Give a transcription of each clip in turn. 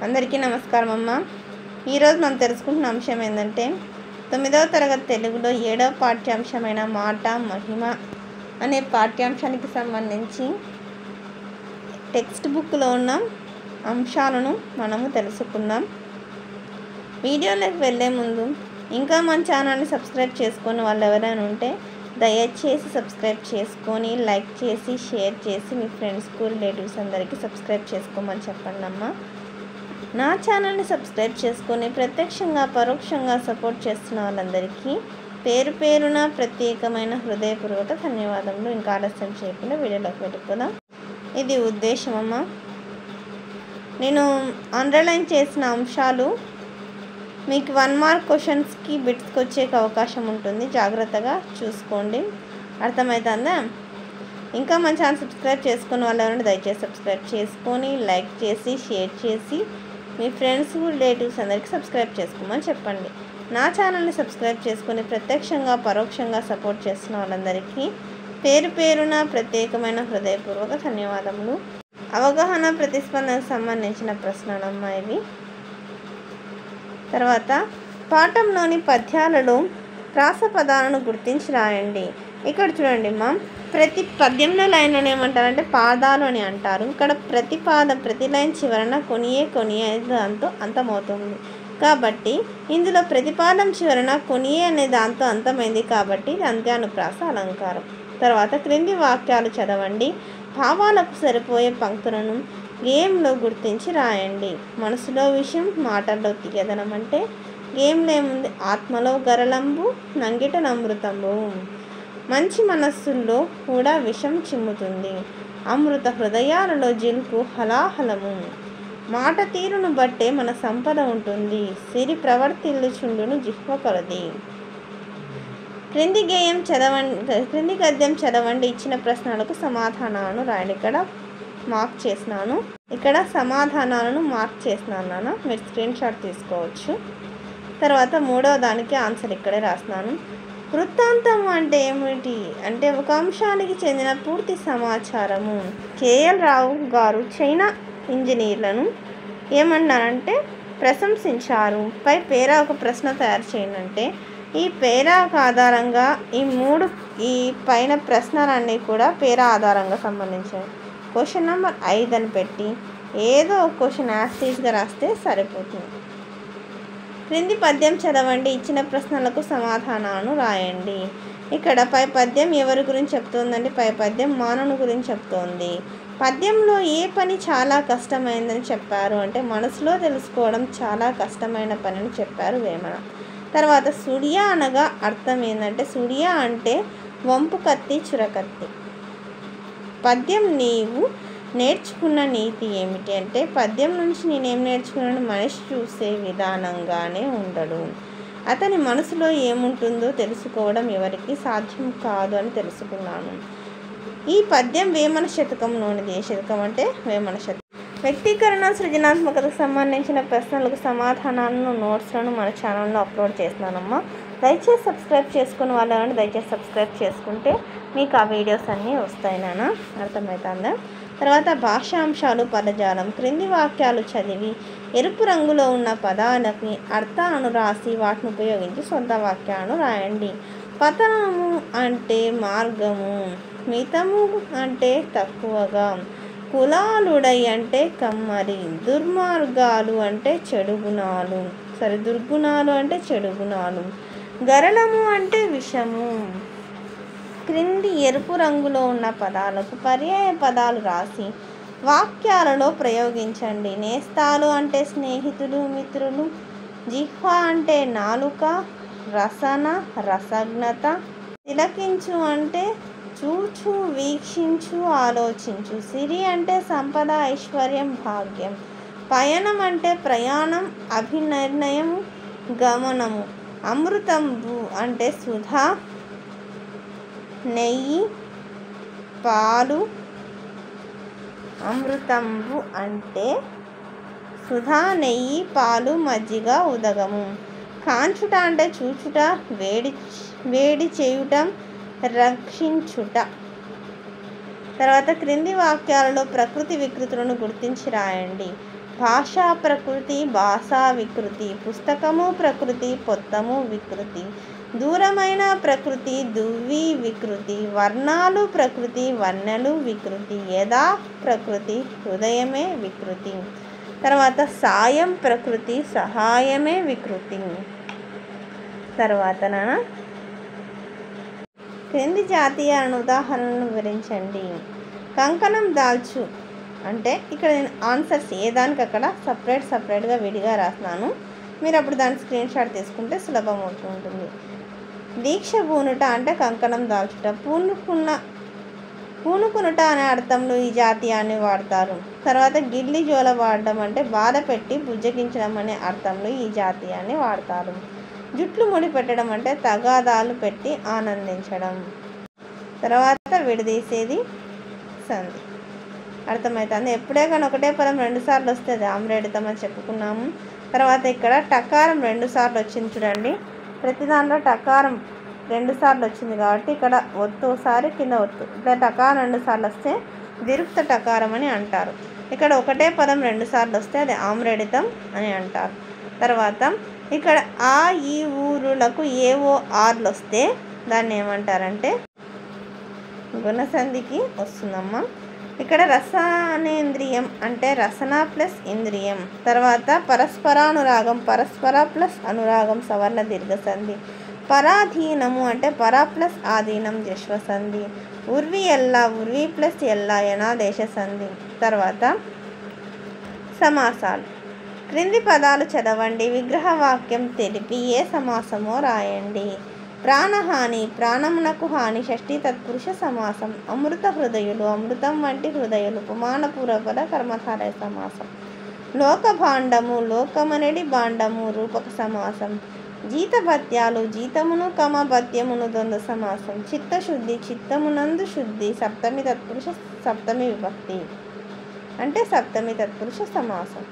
అందరికీ నమస్కారం అమ్మ. ఈరోజు మనం తెలుసుకుంటున్న అంశం ఏంటంటే 9వ తరగతి తెలుగులో 7వ పాఠ్యాంశమైన మాట మహిమ అనే పాఠ్యాంశానికి సంబంధించి టెక్స్ట్ బుక్లో ఉన్న అంశాలను మనము తెలుసుకుందాం. వీడియోలోకి వెళ్ళే ముందు ఇంకా మన ఛానల్ని సబ్స్క్రైబ్ చేసుకుని వాళ్ళు ఎవరైనా ఉంటే దయచేసి సబ్స్క్రైబ్ చేసుకొని లైక్ చేసి షేర్ చేసి మీ ఫ్రెండ్స్కు రిలేటివ్స్ అందరికీ సబ్స్క్రైబ్ చేసుకోమని చెప్పండి అమ్మ. నా ఛానల్ని సబ్స్క్రైబ్ చేసుకొని ప్రత్యక్షంగా పరోక్షంగా సపోర్ట్ చేస్తున్న వాళ్ళందరికీ పేరు పేరున ప్రత్యేకమైన హృదయపూర్వక ధన్యవాదములు. ఇంకా ఆలస్యం చేయకుండా వీడియోలోకి వెళ్ళిపోదాం. ఇది ఉద్దేశం అమ్మ. నేను అండర్లైన్ చేసిన అంశాలు మీకు 1 మార్క్ క్వశ్చన్స్కి బిట్స్కి వచ్చే అవకాశం ఉంటుంది. జాగ్రత్తగా చూసుకోండి. అర్థమవుతుందా? ఇంకా మన ఛానల్ సబ్స్క్రైబ్ చేసుకున్న వాళ్ళు ఎవరైనా దయచేసి సబ్స్క్రైబ్ చేసుకొని లైక్ చేసి షేర్ చేసి మీ ఫ్రెండ్స్ రిలేటివ్స్ అందరికీ సబ్స్క్రైబ్ చేసుకోమని చెప్పండి. నా ఛానల్ని సబ్స్క్రైబ్ చేసుకొని ప్రత్యక్షంగా పరోక్షంగా సపోర్ట్ చేస్తున్న వాళ్ళందరికీ పేరు పేరున ప్రత్యేకమైన హృదయపూర్వక ధన్యవాదములు. అవగాహన ప్రతిస్పందనకు సంబంధించిన ప్రశ్నలమ్మ ఇవి. తర్వాత పాఠంలోని పద్యాలలో ప్రాస పదాలను గుర్తించి రాయండి. ఇక్కడ చూడండి అమ్మా, ప్రతి పద్యంలో లైన్లను ఏమంటారంటే పాదాలు అని అంటారు. ఇక్కడ ప్రతి పాదం ప్రతి లైన్ చివరన కొనియే దాంతో అంతమవుతుంది కాబట్టి ఇందులో ప్రతిపాదం చివరన కొనియే అనే దాంతో అంతమైంది కాబట్టి ఇది అంత్యానుప్రాస అలంకారం. తర్వాత క్రింది వాక్యాలు చదవండి. భావాలకు సరిపోయే పంక్తులను గేమ్లో గుర్తించి రాయండి. మనసులో విషయం మాటల్లో తీయదనం అంటే గేమ్లో ఏముంది? ఆత్మలో గరళంబు నంగిట నమృతంబు. మంచి మనస్సుల్లో కూడా విషం చిమ్ముతుంది. అమృత హృదయాలలో జిల్పు హలాహలము. మాట తీరును బట్టే మన సంపద ఉంటుంది. సిరి ప్రవర్తిల్లుచుండును జిహ్వ కొలది. క్రింది గద్యం చదవండి. ఇచ్చిన ప్రశ్నలకు సమాధానాలను రాయండి. ఇక్కడ మార్క్ చేసినాను. ఇక్కడ సమాధానాలను మార్క్ చేసినాను నాన్న, మీరు స్క్రీన్ షాట్ తీసుకోవచ్చు. తర్వాత 3వ దానికి ఆన్సర్ ఇక్కడే రాసినాను. వృత్తాంతం అంటే ఏమిటి అంటే ఒక అంశానికి చెందిన పూర్తి సమాచారము. కేఎల్ రావు గారు చైనా ఇంజనీర్లను ఏమన్నారంటే ప్రశంసించారు. పై పేరా ఒక ప్రశ్న తయారు చేయండి. ఈ పేరాకు ఆధారంగా ఈ పైన ప్రశ్నలన్నీ కూడా పేరా ఆధారంగా సంబంధించాయి. క్వశ్చన్ నెంబర్ 5 అని పెట్టి ఏదో ఒక క్వశ్చన్ యాస్టీస్గా రాస్తే సరిపోతుంది. క్రింది పద్యం చదవండి. ఇచ్చిన ప్రశ్నలకు సమాధానాలను రాయండి. ఇక్కడ పై పద్యం ఎవరి గురించి చెప్తోందండి? పై పద్యం మానవుని గురించి చెప్తోంది. పద్యంలో ఏ పని చాలా కష్టమైందని చెప్పారు అంటే మనసులో తెలుసుకోవడం చాలా కష్టమైన పనిని చెప్పారు వేమన. తర్వాత సుడియా అనగా అర్థం ఏంటంటే సుడియా అంటే వంపు కత్తి చురకత్తి. పద్యం నీవు నేర్చుకున్న నీతి ఏమిటి అంటే పద్యం నుంచి నేనేం నేర్చుకున్నాను? మనిషి చూసే విధానంగానే ఉండడు. అతని మనసులో ఏముంటుందో తెలుసుకోవడం ఎవరికి సాధ్యం కాదు అని తెలుసుకున్నాను. ఈ పద్యం వేమన శతకంలోనిది. ఏ శతకం అంటే వేమన శతకం. వ్యక్తీకరణ సృజనాత్మకతకు సంబంధించిన ప్రశ్నలకు సమాధానాలను నోట్స్లను మన ఛానల్లో అప్లోడ్ చేస్తున్నానమ్మా. దయచేసి సబ్స్క్రైబ్ చేసుకుని వాళ్ళని దయచేసి సబ్స్క్రైబ్ చేసుకుంటే మీకు ఆ వీడియోస్ అన్నీ వస్తాయి నాన్న. అర్థమవుతుందా? తర్వాత భాషాంశాలు పదజాలం. క్రింది వాక్యాలు చదివి ఎరుపు రంగులో ఉన్న పదాలకి అర్థాలను రాసి వాటిని ఉపయోగించి సొంత వాక్యాలను రాయండి. పతనము అంటే మార్గము, మితము అంటే తక్కువగా, కులాలుడై అంటే కమ్మరి, దుర్మార్గాలు అంటే దుర్గుణాలు అంటే చెడు గుణాలు, గరళము అంటే విషము. క్రింది ఎరుపు రంగులో ఉన్న పదాలకు పర్యాయ పదాలు రాసి వాక్యాలలో ప్రయోగించండి. నేస్తాలు అంటే స్నేహితులు మిత్రులు, జిహ్వ అంటే నాలుక, రసన రసజ్ఞత, తిలకించు అంటే చూచు వీక్షించు ఆలోచించు, సిరి అంటే సంపద ఐశ్వర్యం భాగ్యం, పయనం అంటే ప్రయాణం అభినిర్ణయం గమనము, అమృతంబు అంటే సుధా నెయ్యి పాలు, అమృతంబు అంటే సుధా నెయ్యి పాలు మజ్జిగ ఉదగము, కాంచుట అంటే చూచుట వేడి చేయుట రక్షించుట. తర్వాత క్రింది వాక్యాలలో ప్రకృతి వికృతులను గుర్తించి రాయండి. భాషా ప్రకృతి భాషా వికృతి, పుస్తకము ప్రకృతి పొత్తము వికృతి, దూరమైన ప్రకృతి దువ్వి వికృతి, వర్ణాలు ప్రకృతి వన్నెలు వికృతి, యథా ప్రకృతి హృదయమే వికృతి. తర్వాత సాయం ప్రకృతి సహాయమే వికృతి. తర్వాత క్రింది జాతీయాలను ఉదాహరణను వివరించండి. కంకణం దాల్చు అంటే ఇక్కడ నేను ఆన్సర్స్ ఏ దానికి అక్కడ సపరేట్గా విడిగా రాస్తున్నాను. మీరు అప్పుడు దాని స్క్రీన్ షాట్ తీసుకుంటే సులభం అవుతుంటుంది. దీక్ష పూనుట అంటే కంకణం దాల్చుట. పూనుకునుట అనే అర్థంలో ఈ జాతీయాన్ని వాడతారు. తర్వాత గిల్లి జోల వాడడం అంటే బాధ పెట్టి బుజ్జగించడం అనే అర్థంలో ఈ జాతీయాన్ని వాడతారు. జుట్లు ముడి పెట్టడం అంటే తగాదాలు పెట్టి ఆనందించడం. తర్వాత విడదీసేది సంధి. అర్థమవుతుంది. ఎప్పుడే కానీ ఒకటే పదం 2 సార్లు వస్తే అది ఆమ్రేడితం అని చెప్పుకున్నాము. తర్వాత ఇక్కడ టకారం 2 సార్లు వచ్చింది చూడండి. ప్రతి దానిలో టకారం 2 సార్లు వచ్చింది కాబట్టి ఇక్కడ ఒత్తు ఒకసారి కింద ఒత్తు, ఇట్లా టకారం 2 సార్లు వస్తే విరుక్త టకారం అని అంటారు. ఇక్కడ ఒకటే పదం 2 సార్లు వస్తే అది ఆమ్రేడితం అని అంటారు. తర్వాత ఇక్కడ ఆ ఈ ఊరులకు ఏవో ఆర్లు వస్తే దాన్ని ఏమంటారంటే గుణసంధికి వస్తుందమ్మా. ఇక్కడ రసనేంద్రియం అంటే రసన ప్లస్ ఇంద్రియం. తర్వాత పరస్పరానురాగం పరస్పర ప్లస్ అనురాగం సవర్ణ దీర్ఘ సంధి. పరాధీనము అంటే పర ప్లస్ ఆధీనం జశ్వ సంధి. ఉర్వి ఎల్లా ఉర్వి ప్లస్ ఎల్లా యనాదేశ సంధి. తర్వాత సమాసాలు. క్రింది పదాలు చదవండి, విగ్రహవాక్యం తెలిపి ఏ సమాసమో రాయండి. ప్రాణహాని ప్రాణమునకు హాని షష్ఠీ తత్పురుష సమాసం. అమృత హృదయులు అమృతం వంటి హృదయులు ఉపమానపూర్వపద కర్మధారయ సమాసం. లోకభాండము లోకమనడి భాండము రూపక సమాసం. జీతభత్యాలు జీతమును భత్యమును ద్వంద్వ సమాసం. చిత్తశుద్ధి చిత్తమునందు శుద్ధి సప్తమి తత్పురుష సప్తమి విభక్తి అంటే సప్తమి తత్పురుష సమాసం.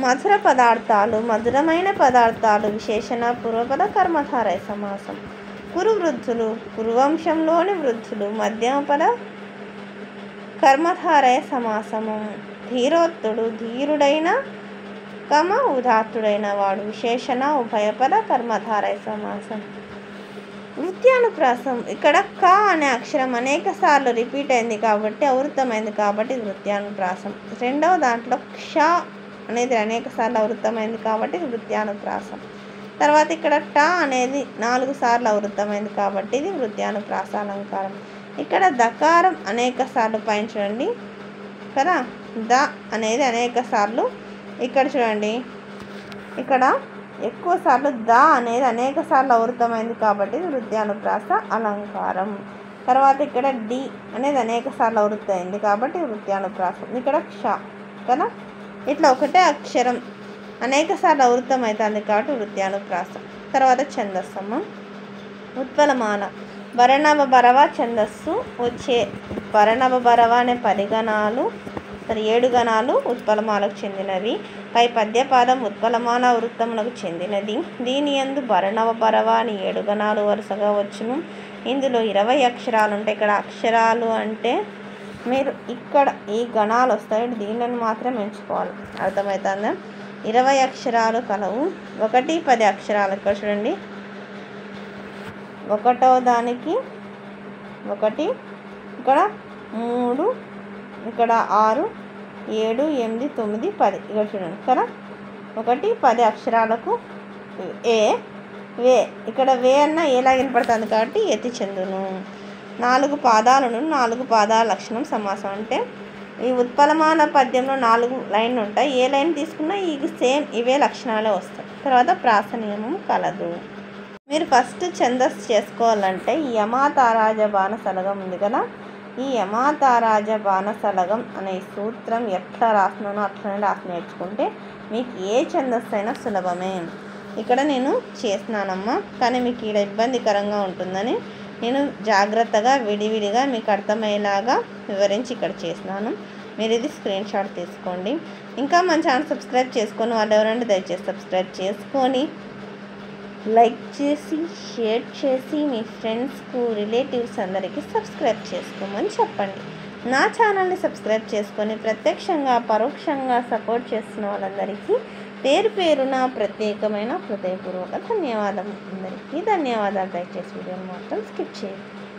మధుర పదార్థాలు మధురమైన పదార్థాలు విశేషణ పూర్వపద కర్మధారయ సమాసం. కురు వృద్ధులు కురువంశంలోని వృద్ధులు మధ్యమపద కర్మధారయ సమాసము. ధీరోత్తుడు ధీరుడైన ఉదాత్తుడైన వాడు విశేషణ ఉభయపద కర్మధారయ సమాసం. వృత్యానుప్రాసం. ఇక్కడ క అనే అక్షరం అనేక సార్లు రిపీట్ అయింది కాబట్టి అవృత్తమైంది కాబట్టి వృత్యానుప్రాసం. రెండవ దాంట్లో క్ష అనేది అనేక సార్లు అవృత్తమైంది కాబట్టి ఇది వృత్యానుప్రాసం. తర్వాత ఇక్కడ ట అనేది 4 సార్లు అవృత్తమైంది కాబట్టి ఇది వృత్యానుప్రాస అలంకారం. ఇక్కడ దకారం అనేక సార్లు పైన చూడండి కదా, ద అనేది అనేక సార్లు, ఇక్కడ చూడండి ఇక్కడ ఎక్కువ సార్లు ద అనేది అనేక సార్లు అవృత్తమైంది కాబట్టి ఇది వృత్యానుప్రాస అలంకారం. తర్వాత ఇక్కడ డి అనేది అనేక సార్లు అవృత్తమైంది కాబట్టి వృత్యానుప్రాసం. ఇక్కడ క్ష కదా, ఇట్లా ఒకటే అక్షరం అనేక సార్లు అవృత్తం అవుతుంది కాబట్టి వృత్యానుప్రాసం. తర్వాత ఛందస్సమ్మ. ఉత్పలమాన భరణవ భరవ ఛందస్సు వచ్చే భరణవ భరవ అనే పరిగణాలు 7 గణాలు ఉత్పలమాలకు చెందినవి. పై పద్యపాదం ఉత్పలమాన వృత్తములకు చెందినది. దీని యందు భరణవ భరవ అని 7 గణాలు వరుసగా వచ్చును. ఇందులో 20 అక్షరాలు ఉంటాయి. ఇక్కడ అక్షరాలు అంటే మీరు ఇక్కడ ఈ గణాలు వస్తాయి, దీనిని మాత్రం ఎంచుకోవాలి. అర్థమవుతుందా? 20 అక్షరాలు కలవు. 1 10 అక్షరాలు. ఇక్కడ చూడండి, 1వ దానికి 1, ఇక్కడ 3, ఇక్కడ 6, 7, 8, 9, 10. ఇక్కడ చూడండి కదా, 1 10 అక్షరాలకు ఏ వే. ఇక్కడ వే అన్న ఏలా వినపడుతుంది కాబట్టి ఎత్తి చెందును. 4 పాదాలను 4 పాదాల లక్షణం సమాసం. అంటే ఈ ఉత్పలమాన పద్యంలో 4 లైన్లు ఉంటాయి. ఏ లైన్ తీసుకున్నా ఈ సేమ్ ఇవే లక్షణాలే వస్తాయి. తర్వాత ప్రాస నియమం కలదు. మీరు ఫస్ట్ ఛందస్సు చేసుకోవాలంటే ఈ యమాతారాజ బాణసలగం ఉంది కదా, ఈ యమాతారాజ బాణసలగం అనే సూత్రం ఎట్లా రాస్తున్నానో అట్లనే రాసి నేర్చుకుంటే మీకు ఏ ఛందస్సు అయినా సులభమే. ఇక్కడ నేను చేసినానమ్మా, కానీ మీకు ఇక్కడ ఇబ్బందికరంగా ఉంటుందని నేను జాగ్రత్తగా విడివిడిగా మీకు అర్థమయ్యేలాగా వివరించి ఇక్కడ చేసినాను. మీరు ఇది స్క్రీన్ షాట్ తీసుకోండి. ఇంకా మన ఛానల్ సబ్స్క్రైబ్ చేసుకొని వాళ్ళు ఎవరంటే దయచేసి సబ్స్క్రైబ్ చేసుకొని లైక్ చేసి షేర్ చేసి మీ ఫ్రెండ్స్కు రిలేటివ్స్ అందరికీ సబ్స్క్రైబ్ చేసుకోమని చెప్పండి. నా ఛానల్ని సబ్స్క్రైబ్ చేసుకొని ప్రత్యక్షంగా పరోక్షంగా సపోర్ట్ చేస్తున్న వాళ్ళందరికీ పేరు పేరున ప్రత్యేకమైన హృదయపూర్వక ధన్యవాదాలు. అందరికీ ధన్యవాదాలు. దయచేసి వీడియోని మాత్రం స్కిప్ చేయండి.